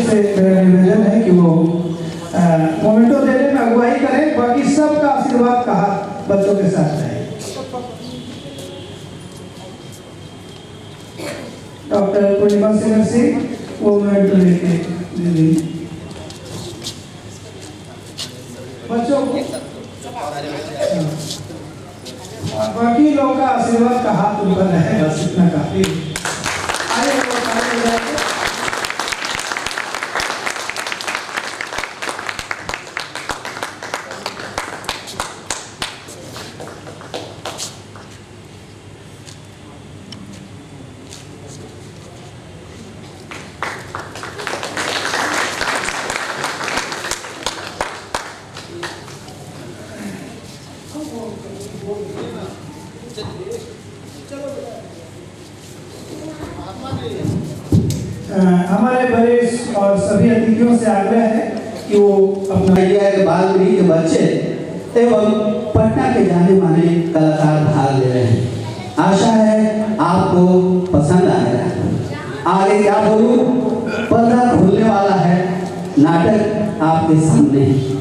से मेरा निवेदन है कि वो मोमेंटो देने में अगुवाई करें, बाकी सबका आशीर्वाद कहा बच्चों के साथ रहे। डॉक्टर पूर्णिमा सिंह सिंह वो मोमेंटो लेके बच्चों को बाकी लोगों का आशीर्वाद का हाथ ऊपर रहे, बस इतना काफी। हमारे वरिष्ठ और सभी अतिथियों से आग्रह है कि वो अपना के बालगृह के बच्चे एवं पटना के जाने माने कलाकार भाग ले रहे हैं। आशा है आपको पसंद आएगा। आगे क्या बोलूं, पर्दा खुलने वाला है, नाटक आपके सामने है।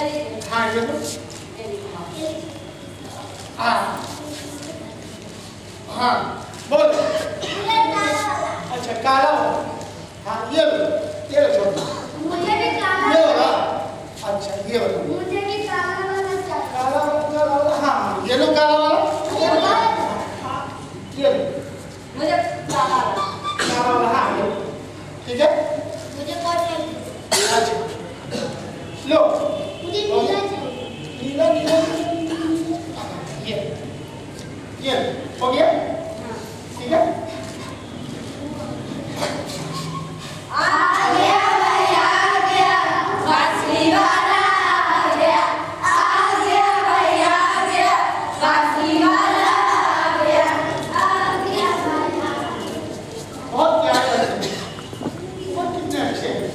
हाँ ये लो। हाँ हाँ बोल। अच्छा काला हो। हाँ ये लो छोड़। ये वाला। अच्छा ये वाला। काला वाला। हाँ ये लो काला वाला। ये लो काला वाला। हाँ ये ठीक है। अच्छा लो नीला ये हो गया ठीक है। बहुत प्यार करते हैं। बहुत कितने अच्छे हैं।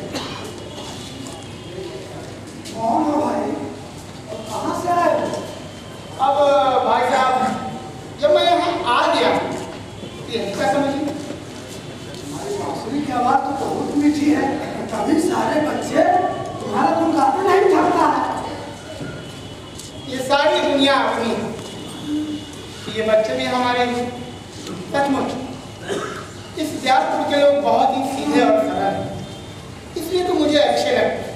कौन हो भाई और कहाँ से आए? अब भाई साहब जब मैं यहाँ आ गया तो यही क्या समझिए हमारी बांसुरी की आवाज तो बहुत मीठी है, तभी सारे बच्चे तुम्हारा गुण गाते नहीं थकता है। ये सारी दुनिया अपनी है। ये बच्चे भी हमारे हैं। सचमुच इस व्यासपुर के लोग बहुत ही सीधे और सरल हैं, इसलिए तो मुझे अच्छे लगते हैं।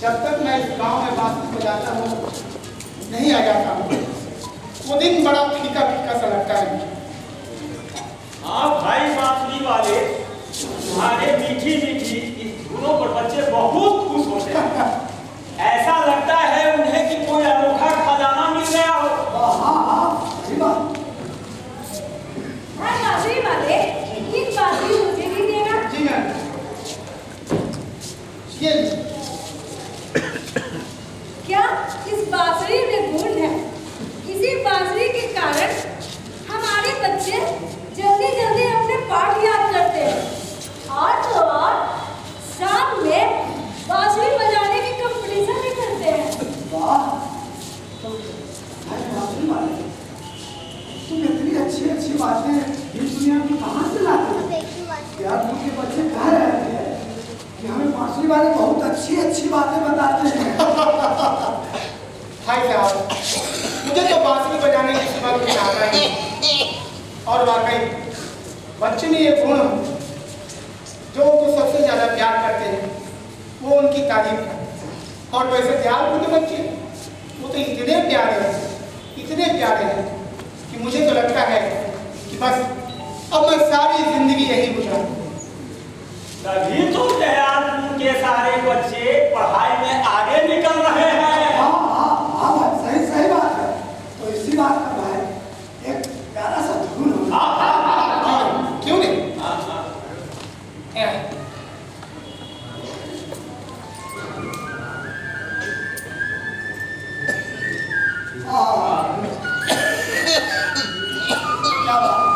जब तक मैं इस गांव में बांसुरी बजाता हूँ नहीं आ जाता हूँ वो दिन बड़ा फीका फीका सा लगता है। हाँ भाई बांसुरी वाले तुम्हारे मीठी मीठी इस धुनों पर बच्चे बहुत खुश होते हैं। ऐसा लगता है उन्हें कि कोई अनोखा खजाना मिल गया हो। सही बात। बांसुरी वाले एक बांसुरी मुझे भी देना। जी मैम ये क्या इस बांसुरी में गुण है? इसी बांसुरी के कारण हमारे बच्चे जल्दी जल्दी अपने पाठ याद करते हैं और तो और शाम में बांसुरी बजाने की कंपटीशन भी करते हैं। वाह भाई बांसुरी वाले, तुम इतनी अच्छी अच्छी बातें इस दुनिया की कहाँ से लाते हो? यार उनके बच्चे कह रहे थे कि हमें बांसुरी वाले बहुत अच्छी अच्छी बातें बताते हैं। भाई साहब मुझे तो बांसुरी बजाने की सिवा कुछ आता ही नहीं। और वाकई बच्चे में ये गुण जो उनको सबसे ज्यादा प्यार करते हैं वो उनकी तारीफ करते हैं। और वैसे दयालपुर के बच्चे वो तो इतने प्यारे हैं कि मुझे तो लगता है कि बस अब मैं सारी जिंदगी यही गुजारूं। तभी तो दयालपुर के सारे बच्चे पढ़ाई में आगे निकल रहे हैं। हाँ भाई सही बात है। तो इसी बात का भाई एक प्यारा सा धुन हो। क्यों नहीं? क्या बात है?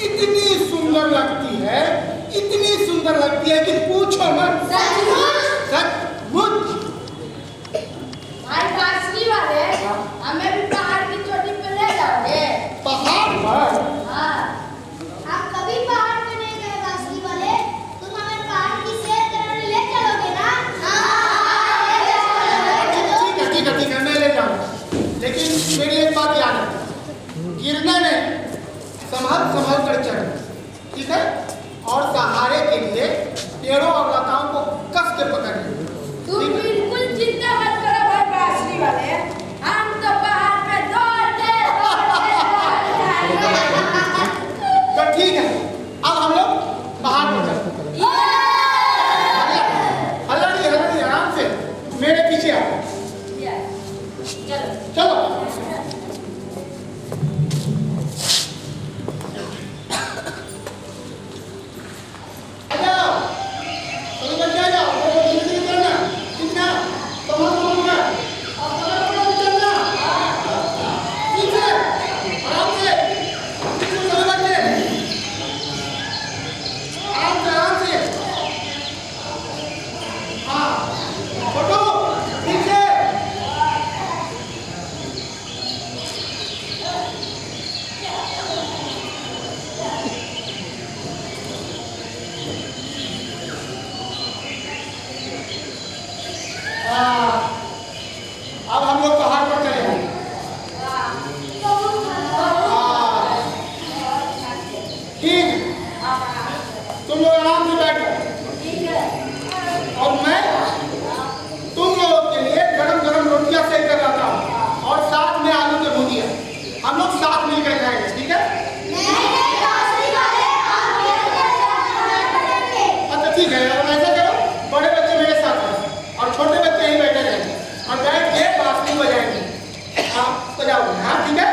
इतनी सुंदर लगती है कि पूछो मत। सचमुच भाई बांसुरी वाले, हमें भी पहाड़ की चोटी पे ले जाओगे? पहाड़ पर? हाँ। आप कभी पहाड़ पे नहीं गए बांसुरी वाले, तुम हमें पहाड़ की सैर कराने ले चलोगे ना? ठीक है, मैं ले जाऊंगा। लेकिन मेरी एक बात याद है, गिरने में संभल कर चढ़, ठीक है? और सहारे के लिए पेड़ों और लताओं को कस के पकड़ना। तुम बिल्कुल चिंता मत करो भाई बांसुरी वाले, हम तो पहाड़ पे दौड़ते तो ठीक है, अब हम लोग बाहर हो जाते हैं। हल्ला नहीं, आराम से मेरे पीछे आओ। चलो। अब हम लोग पहाड़ पर चले हैं। ठीक, तुम लोग आराम से बैठो और मैं तुम लोगों के लिए गरम रोटियां सेक कर लाता हूँ और साथ में आलू के भुजिया। हम लोग साथ मिलकर खाएंगे, ठीक है? अच्छा ठीक है, ऐसा करो, बड़े बच्चे मेरे साथ हैं और छोटे बच्चे यहीं बैठे रहेंगे और बैठ के बांसुरी बजाएंगे। आप बजाओगे? हाँ ठीक है।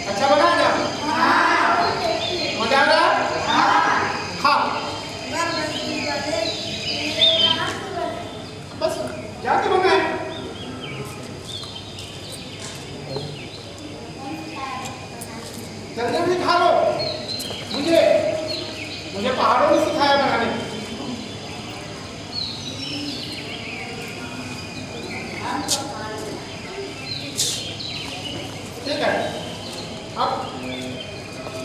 अच्छा बना ना? मजा आ रहा? हाँ। बस जाके बना है। जल्दी भी खा लो। मुझे पहाड़ों में सिखाया बनाने। ठीक है, अब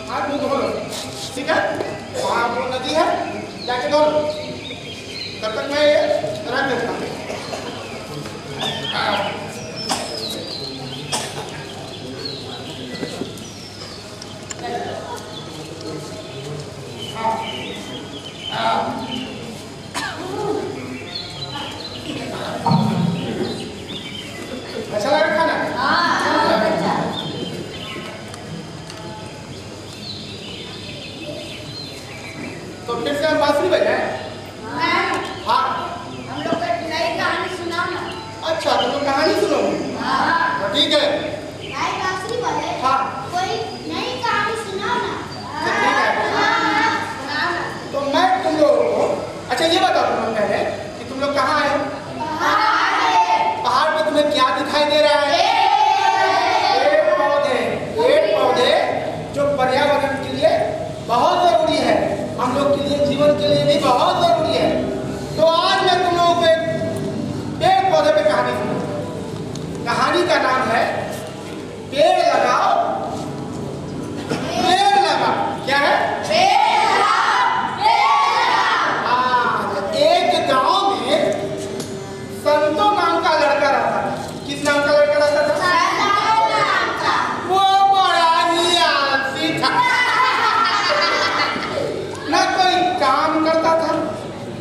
हाथ मुंह धो लो, ठीक है? वहाँ वो नदी है, जाके धो लो। तब तक मैं ये रख देता हूँ। अच्छा लगा खाना? तो फिर से हम बांसुरी बजाएं? हाँ। हम लोग को एक नई कहानी सुनाओ ना। अच्छा तो तुम कहानी सुनोगे? हाँ। तो ठीक है। भाई बांसुरी वाले। हाँ। कोई नई कहानी सुनाओ ना। तो ठीक है। सुनाओ ना। तो मैं तुम लोगों को अच्छा ये बताओ तुम लोग पहले कि तुम लोग कहाँ आए? पहाड़ पे तुम्हें क्या दिखाई दे रहा है? पेड़ पौधे। पेड़ पौधे जो पर्यावरण के लिए बहुत जरूरी है, हम लोग के लिए, जीवन के लिए भी बहुत जरूरी है। तो आज मैं तुम लोगों को एक पेड़ पौधे पे कहानी सुनाऊंगा। कहानी का नाम है पेड़ लगाओ पेड़ लगाओ। क्या है? हाँ, एक गांव में संतो नाम का लड़का रहता था। किस नाम का लड़का रहता था? वो बड़ा ही आलसी था। न कोई काम करता था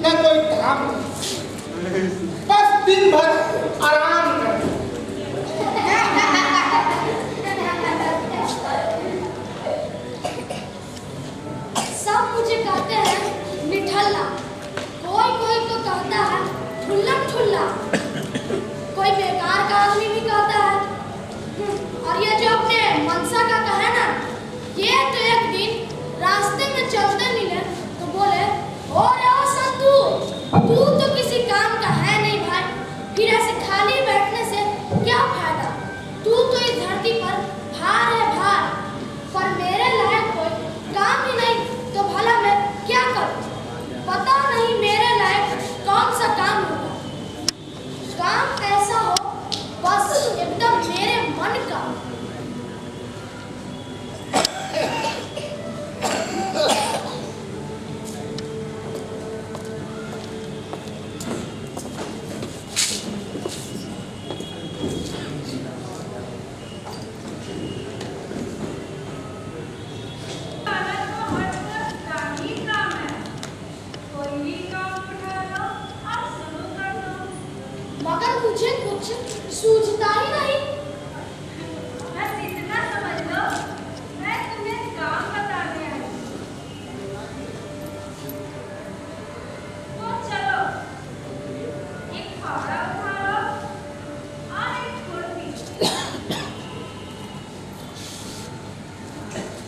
न कोई काम, बस दिन भर आराम करता। सब मुझे कहते हैं निठल्ला, कोई तो कहता है ठुल्लम ठुल्ला, कोई बेकार का आदमी भी कहता है। और ये जो अपने मनसा का कहे ना, ये तो एक दिन रास्ते में चलते मिले तो बोले, ओ रे ओ संतू, तू तो किसी काम का है नहीं भाई, फिर ऐसे खाली बैठने से क्या फायदा, तू तो इस धरती पर भार है भार, पर मेरे लायक कोई काम ही नहीं तो भला मैं क्या करूं? पता नहीं मेरे लायक कौन सा काम होगा। काम ऐसा हो बस एकदम मेरे मन का। मगर मुझे कुछ सूझता ही नहीं। बस इतना समझ लो, मैं तुम्हें काम बताने आई हूँ। तो चलो, एक फावड़ा उठा लो और एक खुरपी।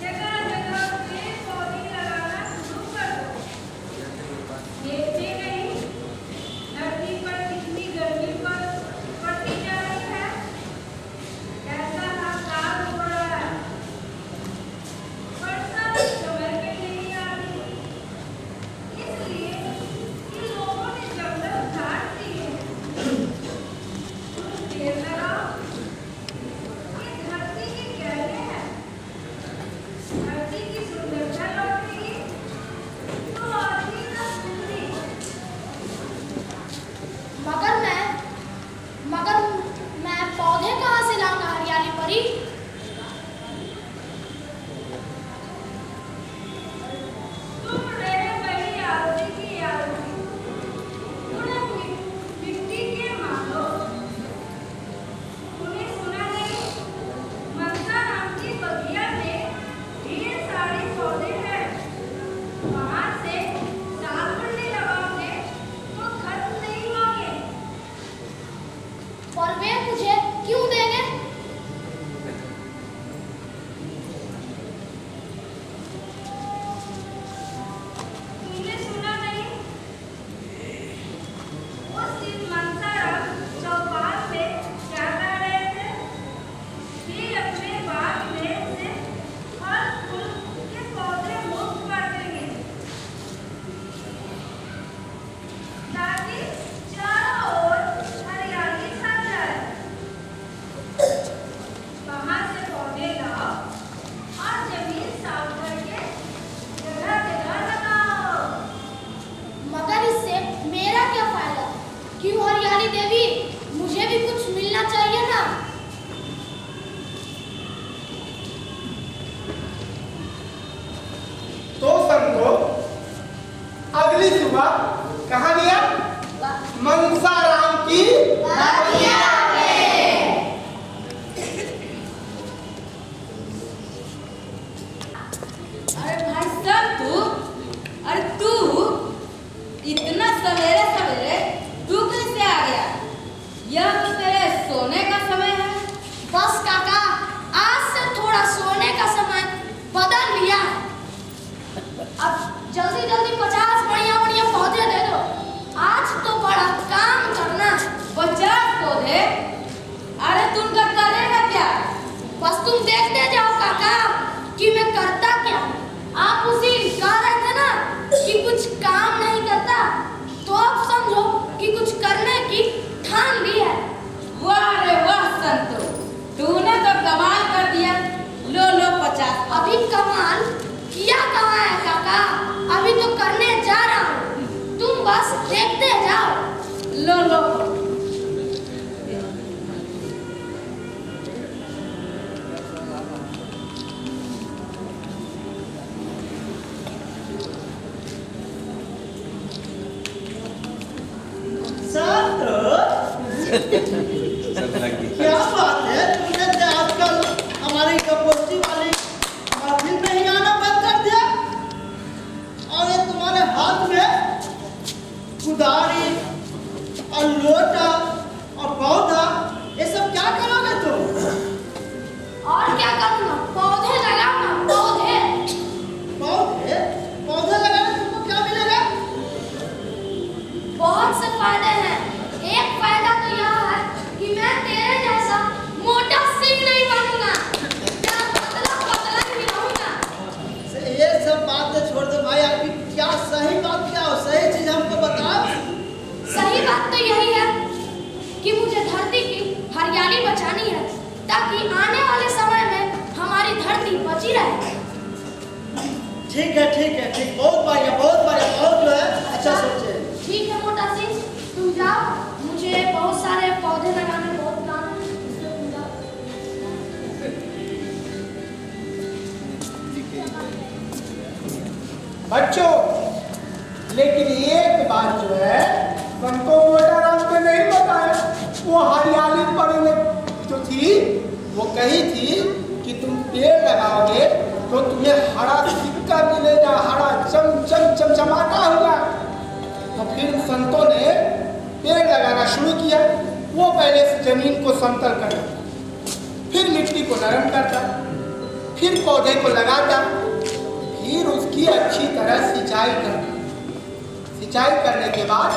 जगह जगह पे पौधे लगाना शुरू कर दो। देखते नहीं धरती पर कितनी गर्मी पड़ती जा रही है, कैसा हाहाकार हो रहा है। वर्षा समय पे नहीं आ रही, इसलिए इन लोगों ने जंगल काट दिए। तुम पेड़ लगाओ, ये धरती के कहने हैं। धरती की सुंदरता लौटेगी तो आदमी का सुंदरी। मगर मैं पौधे कहाँ से लाऊंगा हरियाली परी? तुम रहे वही आलसी की आलसी, उन्हें मिट्टी के मानो। तूने सुना नहीं, मनसा नाम की बगिया में ढेर सारे पौधे हैं। वहाँ से साल पन्ने लगाओगे तो खत्म नहीं होंगे। और वे मुझे क्यों देंगे? तुमने सुना नहीं, उस दिन मनसाराम चौपाल पे क्या कर रहे थे? वे अपने बाग में से फल फूल के पौधे मुफ्त बांटेंगे ताकि चारों ओर हरियाली छा जाए। वहाँ से पौधे लाओ और जमीन साफ करके जगह जगह लगाओ। मगर इससे मेरा क्या फायदा? क्यों हरियाली देवी, मुझे भी कुछ मिलना चाहिए ना। तो संतो अगली सुबह कहाँ लिया? मनसाराम की अरे भाई साहब, तू, अरे तू सवेरे सवेरे तू कैसे आ गया? यह तो तेरे सोने का समय है। बस काका, आज से थोड़ा सोने का समय बदल लिया है। अब जल्दी जल्दी 50 बढ़िया बढ़िया पौधे दे दो। आज तो बड़ा काम करना है। 50 पौधे? अरे तुम करेगा क्या? बस तुम देखते जाओ काका कि मैं करता क्या हूँ। आप उसी कह रहे थे ना कि कुछ काम नहीं करता, तो अब समझो कि कुछ करने की ठान ली है। वाह रे वाह संतो, तूने तो कमाल कर दिया। लो लो 50। अभी कमाल किया कहाँ है काका, अभी तो करने जा रहा हूँ, तुम बस देखते जाओ। लो लो। क्या बात है, तुमने आजकल हमारी कपोस्टी वाली महफिल में ही आना बंद कर दिया? और ये तुम्हारे हाथ में कुदारी और लोटा और पौधा, ये सब क्या करोगे तुम? और क्या करूँगा, पौधे लगाऊंगा। पौधे पौधे पौधे लगाने से तुमको क्या मिलेगा? बहुत से फायदे हैं। एक फायदा तो यह है कि मैं तेरे जैसा मोटा सिंह नहीं बनूंगा, या पतला पतला ही रहूंगा। ये सब बातें छोड़ दो भाई, आपकी क्या सही बात क्या हो, सही चीज हमको बताओ। सही बात तो यही है कि मुझे धरती की हरियाली बचानी है, ताकि आने वाले समय में हमारी धरती बची रहे। ठीक है ठीक है, ठीक, बहुत बढ़िया बहुत जो है अच्छा सोचे। ठीक है मोटा सिंह, तुम जाओ, मुझे बहुत सारे पौधे लगाने बहुत काम है, इसलिए तुम जाओ। बच्चों, लेकिन एक बात जो है संतो मोटा राम को नहीं बताया। वो हरियाली पर जो थी वो कही थी कि तुम पेड़ लगाओगे तो तुम्हें हरा सिक्का मिलेगा, हरा चमचमाता हुआ। तो फिर संतों ने पेड़ लगाना शुरू किया। वो पहले से जमीन को समतल करता, फिर मिट्टी को नरम करता, फिर पौधे को लगाता, फिर उसकी अच्छी तरह सिंचाई करता। सिंचाई करने के बाद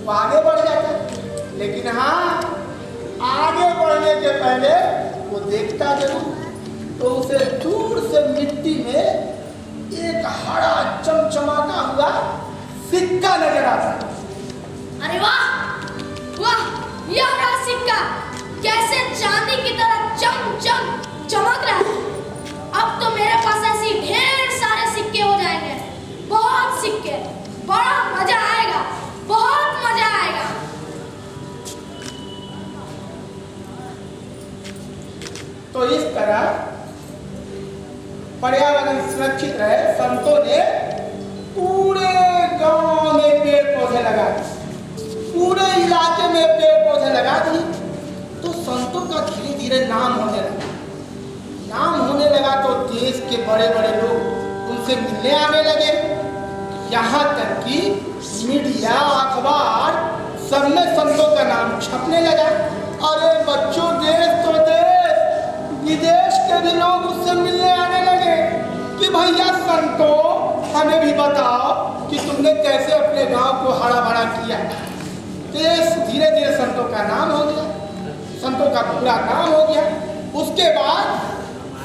वो आगे बढ़ जाता। लेकिन हाँ, आगे बढ़ने के पहले वो देखता जरूर, तो उसे दूर से मिट्टी में एक हरा चमचमाता हुआ सिक्का नजर आता। अरे वाह वाह, यह रहा सिक्का, कैसे चांदी की तरह चमक रहा है। अब तो मेरे पास ऐसी ढेर सारे सिक्के हो जाएंगे, बहुत सिक्के, बड़ा मजा आएगा, बहुत मजा आएगा। तो इस तरह पर्यावरण सुरक्षित रहे, संतों ने पूरे गांव में पेड़ पौधे लगा दिए, पूरे इलाके में पेड़ पौधे लगा दिए। तो संतों का धीरे धीरे नाम होने लगा। नाम होने लगा तो देश के बड़े बड़े लोग उनसे मिलने आने लगे। यहाँ तक कि मीडिया, अखबार सब में संतों का नाम छपने लगा। अरे बच्चों, देश तो देश, विदेश के भी लोग उससे मिलने आने लगे कि भैया संतों, हमें भी बताओ कि तुमने कैसे अपने गांव को हरा भरा किया। देश धीरे धीरे संतों का नाम हो गया, संतों का पूरा नाम हो गया। उसके बाद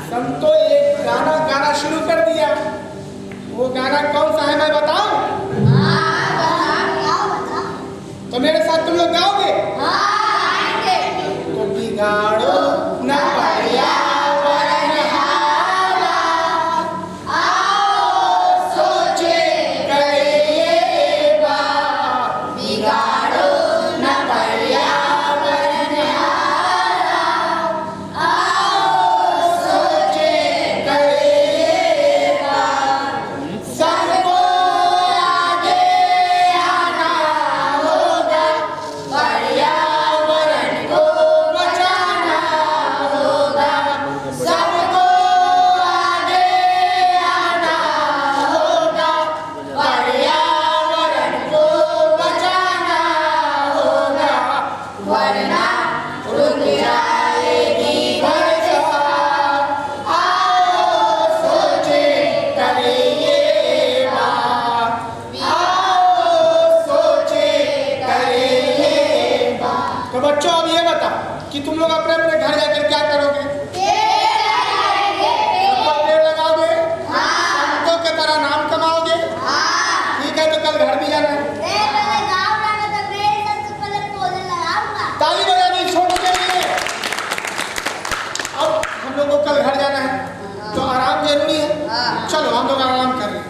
संतों एक गाना गाना शुरू कर दिया। वो गाना कौन सा है मैं बताऊं? तो मेरे साथ तुम लोग गाओगे? तो बिगाड़ो न पर्यावरण हारा, आओ सोचे करिए बात। बिगाड़ो न पर्यावरण हारा, आओ सोचे करिए बात। सबको आगे आना होगा, पर्यावरण को बचाना हम लोग आराम कर रहे हैं।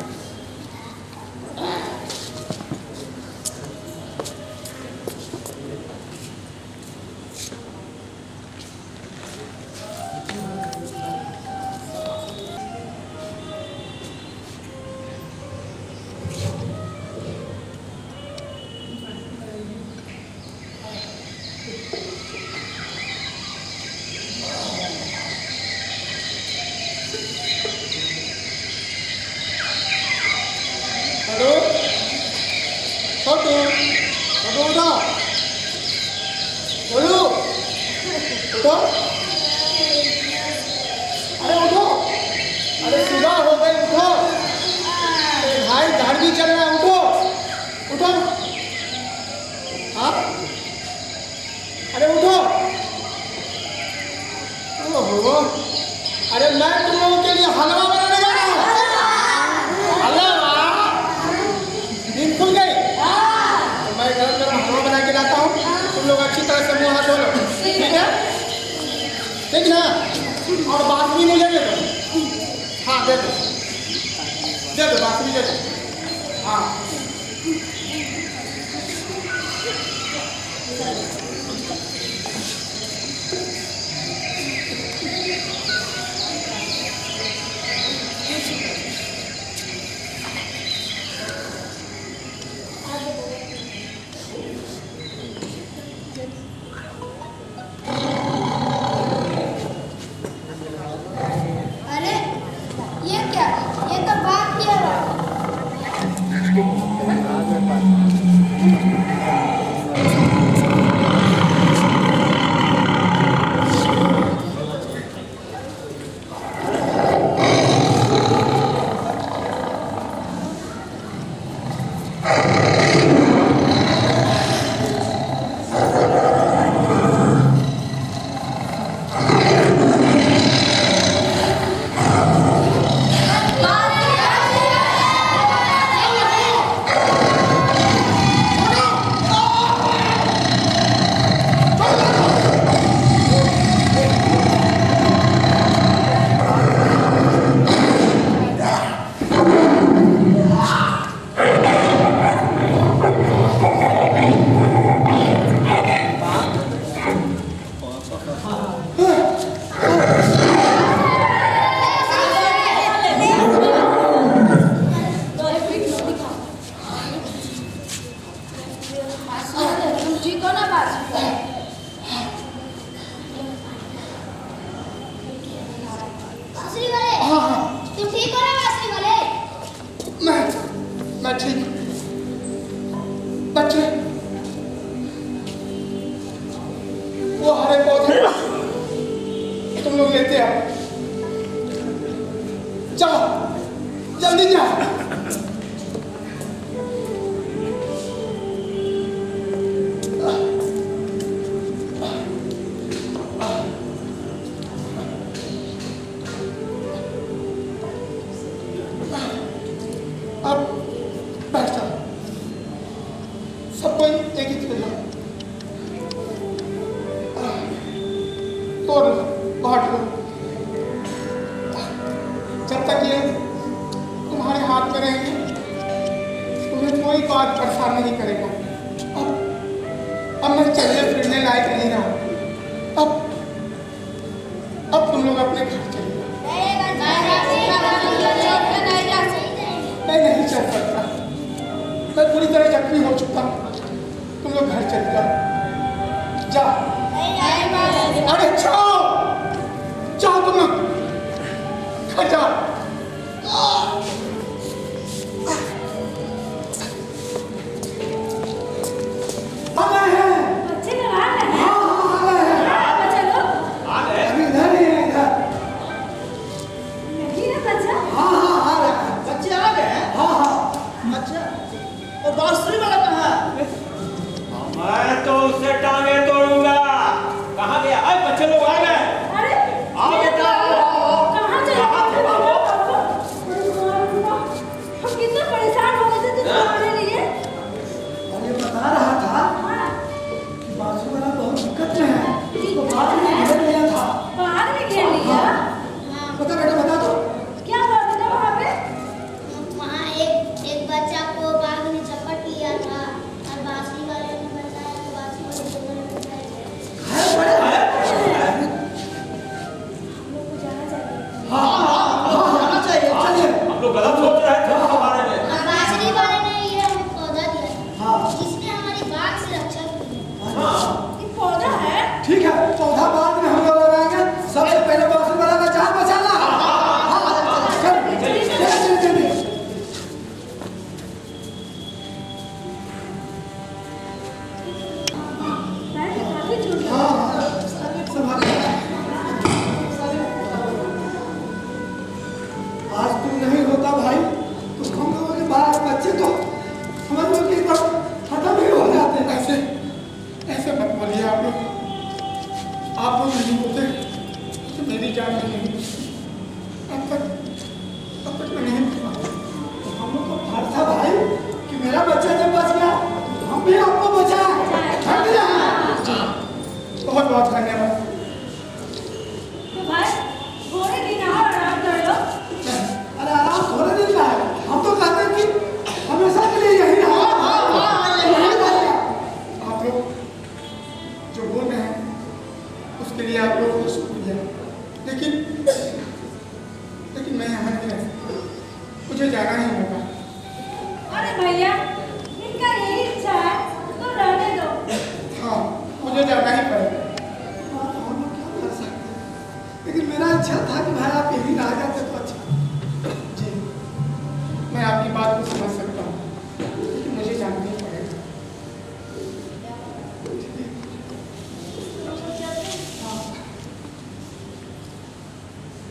हेलो छोटू, छोटू उठो, बोलू उठो, अरे उठो, अरे सुबह हो गई, उठो, अरे भाई घर भी चल रहा है, उठो उठो, हाँ अरे उठो, ओहो, अरे मैं तुम लोगों के लिए हलवा बनाने जा रहा हूँ। हलवा नींद खुल गई? तो मैं गरम गरम हलवा बना के लाता हूँ, तुम लोग अच्छी तरह से मुँह हाथ धो लो, ठीक है? ठीक ना? और बासुरी मुझे दे दो। हाँ दे दो बासुरी दे दो। हाँ अरे ये क्या, ये तो बात किया हुआ। ठीक हो ना बात? बांसुरी वाले, तुम ठीक हो ना बांसुरी वाले? मैं ठीक। बच्चे वो हरे पौधे तुम लोग लेते आओ, जाओ जल्दी जाओ। अब बैठ जाओ, सब कोई एक ही चले जाओ, तोड़ लो, बांट लो। जब तक ये तुम्हारे हाथ में रहेंगे तुम्हें कोई बात परेशान नहीं करेगा। अब मैं चलने फिरने लायक नहीं रहा। अब तुम लोग अपने घर चले जाओ। मैं नहीं चल सकता, मैं पूरी तरह जख्मी हो चुका हूँ। तुम लोग घर चले जाओ, जाओ। अरे जाओ, जाओ तुम लोग घर जाओ। बच्चे का हाल है? हाँ, बच्चा लोग अभी इधर ही है, इधर। नहीं है बच्चा? बच्चे आ गए? अच्छा, और बांसुरी वाला कहाँ है? मैं तो उससे टांगे तोड़ूंगा। कहाँ गया? अरे बच्चे लोग आ गए। अरे आओ बेटा, आओ। कहाँ चले गए? जाना ही होगा। अरे भैया, इनका यही इच्छा है तो रहने दो। हाँ, मुझे जाना ही पड़ेगा। बात हम लोग क्या कर सकते हैं, लेकिन मेरा अच्छा था कि भाई आप यही रह जाते तो अच्छा। जी, मैं आपकी बात को समझ सकता हूँ, लेकिन मुझे जाना ही पड़ेगा।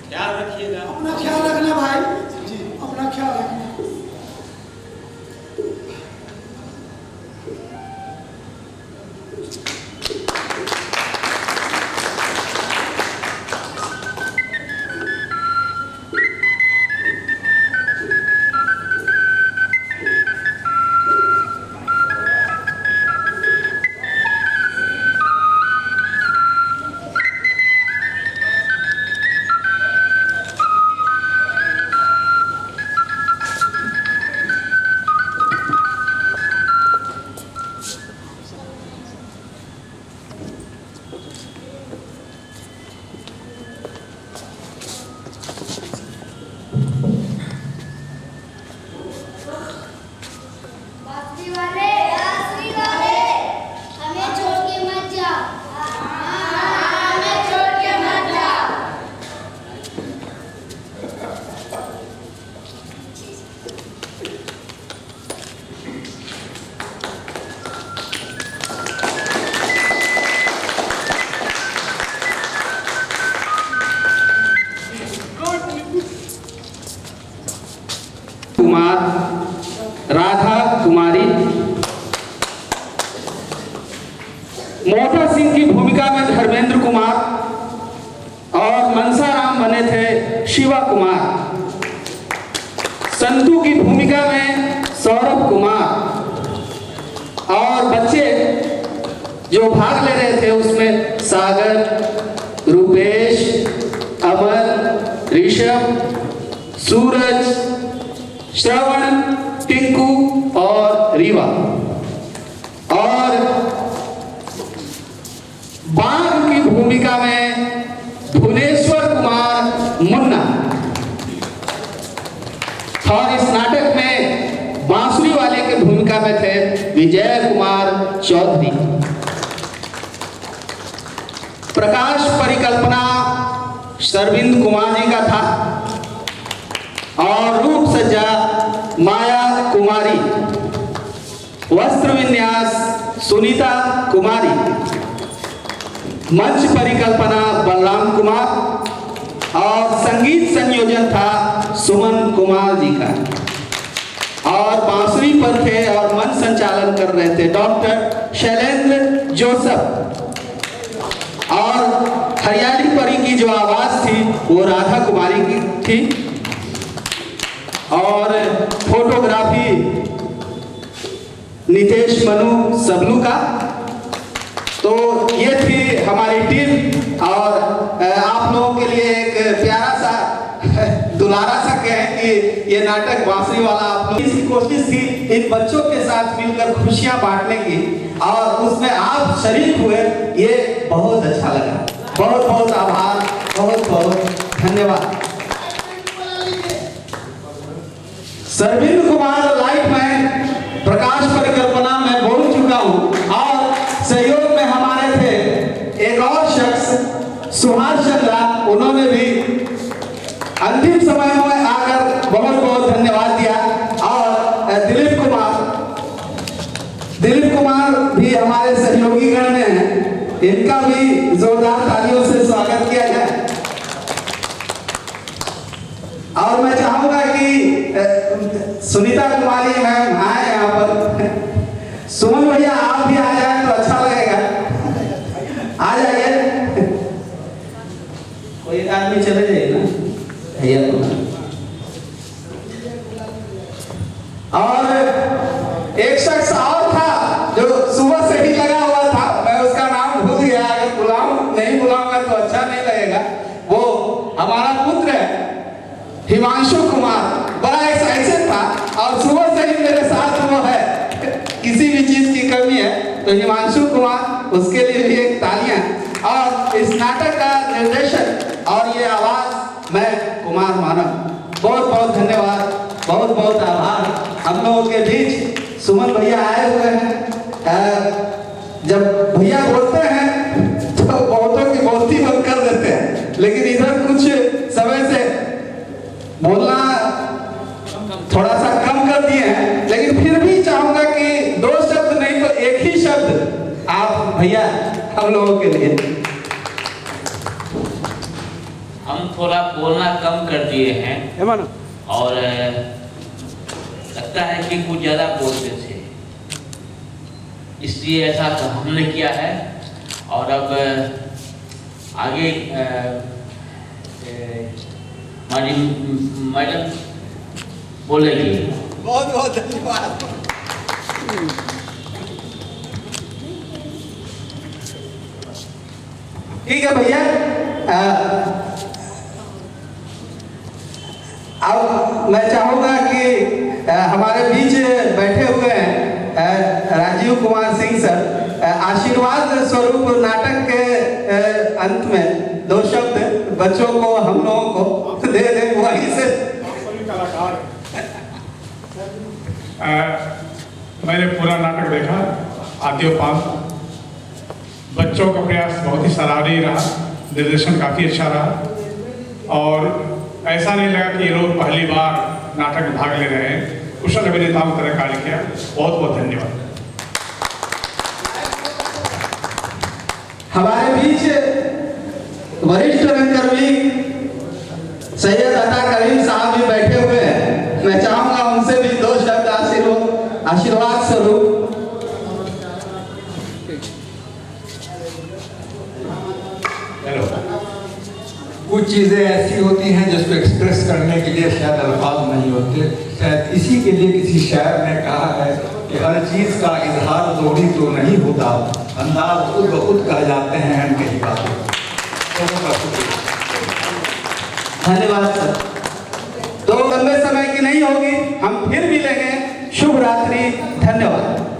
ख्याल रखिएगा। अपना ख्याल रखना भाई जी, अपना ख्याल रखना। बांसुरी वाले, हमें छोड़ के मत जा। हमें छोड़ के मत जा। कुमार, राधा कुमारी। मोटा सिंह की भूमिका में धर्मेंद्र कुमार और मनसाराम बने थे शिवा कुमार। संतू की भूमिका में सौरभ कुमार और बच्चे जो भाग ले रहे थे उसमें सागर, रूपेश, अमर, ऋषभ, सूरज, श्रवण, टिंकू और रीवा। और बाघ की भूमिका में भुवनेश्वर कुमार मुन्ना। और इस नाटक में बांसुरी वाले की भूमिका में थे विजय कुमार चौधरी। प्रकाश परिकल्पना सरविंद कुमार जी का था और रूप सज्जा माया कुमारी, वस्त्र विन्यास सुनीता कुमारी, मंच परिकल्पना बलराम कुमार और संगीत संयोजन था सुमन कुमार जी का। और बांसुरी पर थे और मंच संचालन कर रहे थे डॉक्टर शैलेंद्र जोसफ। और हरियाली परी की जो आवाज थी वो राधा कुमारी की थी। और फोटोग्राफी नितेश मनु सबलू का। तो ये थी हमारी टीम। और आप लोगों के लिए एक प्यारा सा दुलारा सा कहें कि ये नाटक बांसुरी वाला आप लोग की कोशिश थी इन बच्चों के साथ मिलकर खुशियां बांटने की, और उसमें आप शरीक हुए, ये बहुत अच्छा लगा। बहुत बहुत आभार, बहुत बहुत धन्यवाद। सरविंद कुमार लाइटमैन, प्रकाश परिकल्पना में बोल चुका हूँ। और सहयोग में हमारे थे एक और शख्स सुहास चंद्रा, उन्होंने भी अंतिम समय में आकर बहुत बहुत धन्यवाद दिया। और दिलीप कुमार भी हमारे सहयोगी गण में हैं, इनका भी जोरदार तालियों से स्वागत किया जाए। और मैं चाहूंगा कि सुनीता कुमारी मैम आए यहाँ पर। सुमन भैया आप भी आ जाए तो अच्छा लगेगा, आ जाइए। कोई एक आदमी चले जाइए ना भैया को। और एक शख्स और था जो सुबह से ही लगा हुआ था, मैं उसका नाम भूल गया, अगर नहीं बुलाऊंगा तो अच्छा नहीं लगेगा। वो हमारा पुत्र है हिमांशु कुमार, बड़ा एक्साइटेड था और सुबह से ही मेरे साथ वो है। किसी भी चीज की कमी है तो हिमांशु कुमार, उसके लिए भी एक तालियां। और इस नाटक का निर्देशन और ये आवाज मैं कुमार मानव। बहुत बहुत धन्यवाद, बहुत बहुत लोगों के बीच सुमन भैया आए हुए हैं। जब भैया बोलते हैं तो बहुतों की बोलती बंद कर देते हैं, लेकिन इधर कुछ समय से बोलना थोड़ा सा कम कर दिए हैं, लेकिन फिर भी चाहूंगा कि 2 शब्द नहीं तो एक ही शब्द आप भैया हम लोगों के लिए। हम थोड़ा बोलना कम कर दिए हैं और लगता है कि कुछ ज़्यादा बोलते थे, इसलिए ऐसा हमने किया है। और अब आगे हमारी मैडम बोलेगी। बहुत बहुत धन्यवाद। ठीक है भैया, अब मैं चाहूंगा कि हमारे बीच बैठे हुए हैं राजीव कुमार सिंह सर, आशीर्वाद स्वरूप नाटक के अंत में 2 शब्द बच्चों को हम लोगों को दे दे वहीं से। कलाकार मैंने पूरा नाटक देखा आद्योपांत। बच्चों का प्रयास बहुत ही सराहनीय रहा, निर्देशन काफ़ी अच्छा रहा और ऐसा नहीं लगा कि ये लोग पहली बार नाटक में भाग ले रहे हैं। कुशल अभिनेताओं की तरह कार्य किया। बहुत बहुत धन्यवाद। हमारे बीच वरिष्ठ रंगकर्मी सैयद अता करीम साहब भी बैठे हुए हैं। मैं चाहूंगा उनसे भी 2 शब्द आशीर्वाद स्वरूप। कुछ चीज़ें ऐसी होती हैं जिसको एक्सप्रेस करने के लिए शायद अल्फाज नहीं होते। शायद इसी के लिए किसी शायर ने कहा है कि हर चीज़ का इजहार ज़रूरी तो नहीं होता, अंदाज खुद ब खुद कह जाते हैं अनकही बातें। धन्यवाद सर। तो लंबे समय की नहीं होगी, हम फिर मिलेंगे। शुभ रात्रि, धन्यवाद।